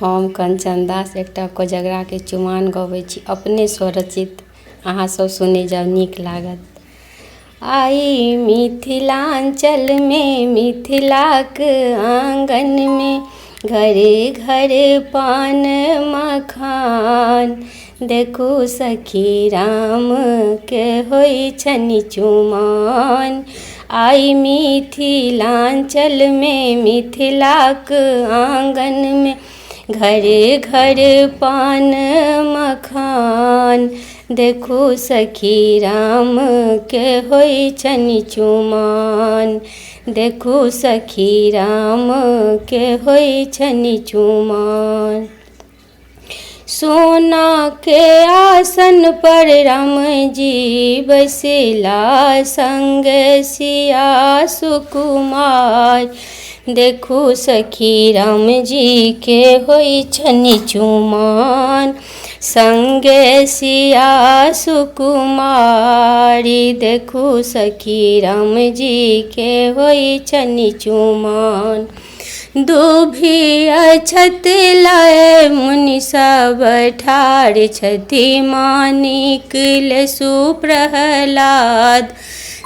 हम कंचन दास एकटा कोजगरा के चुमाओन गबै छी अपने स्वरचित। अहाँ सब सुने जाउ, नीक लागत। आई मिथिलांचल में मिथिलाक आंगन में घरे घरे पान मखान। देखू सखी राम के होइ छनि चुमाओन। आई मिथिलांचल में मिथिलाक आंगन में घरे घर पान मखान। देखू सखी राम के होइ छनि चुमाओन। देखू सखी राम के होइ छनि चुमाओन। सोना के आसन पर राम जी बैसिला संग सिया सुकुमार। देखू सखी राम जी के होइ छनि चुमाओन संगे सिया सुकुमारी। देखू सखी राम जी के होइ छनि चुमाओन। दुभी अछत लय मुनि सब ठाढ़ छथि मानिक लेसु प्रहलाद।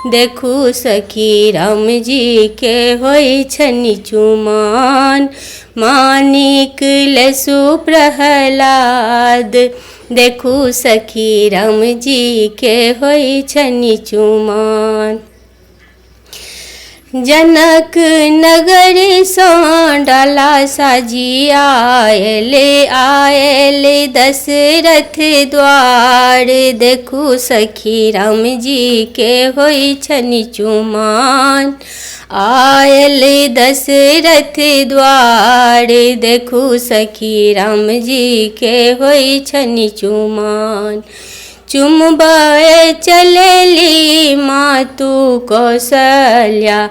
देखू सखी राम जी के होइ छनि चुमाओन मानिक लेसु प्रहलाद। देखू सखी राम जी के होइ छनि चुमाओन। जनक नगर सँ डाला साजी आयल दशरथ द्वार। देखू सखी राम जी के होइ छनि चुमाओन आयल दशरथ द्वार। देखू सखी राम जी के होइ छनि चुमाओन। चुमबय चलेली मातु कौशल्या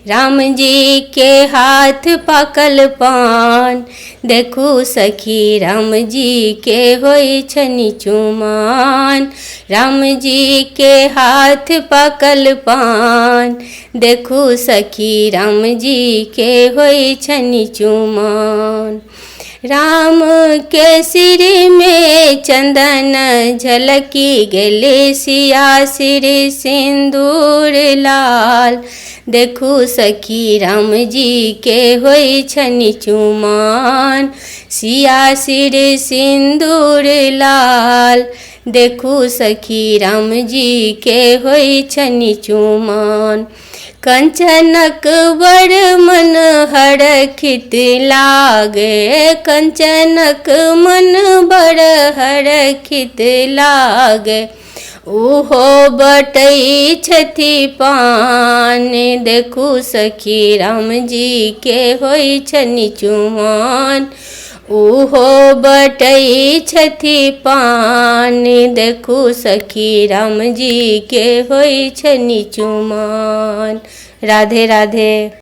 राम जी के हाथ पाकल पान। देखू सखी राम जी के होइ छनि चुमाओन राम जी के हाथ पाकल पान। देखू सखी राम जी के होइ छनि चुमाओन। राम के सिर में चंदन झलकी गेले सिया सिर सिंदूर लाल। देखू सखी राम जी के होइ छनि चुमाओन सिया सिर सिंदूर लाल। देखू सखी राम जी के होइ छनि चुमाओन। कंचनक बड़ मन हरखित लागे कंचनक मन बड़ हरखित लागे। ओहो बटै छथि पान। देखू सखी राम जी के होइ छनि चुमाओन ओहो बटै छथि पान। देखू सखी राम जी के होइ छनि चुमाओन। राधे राधे।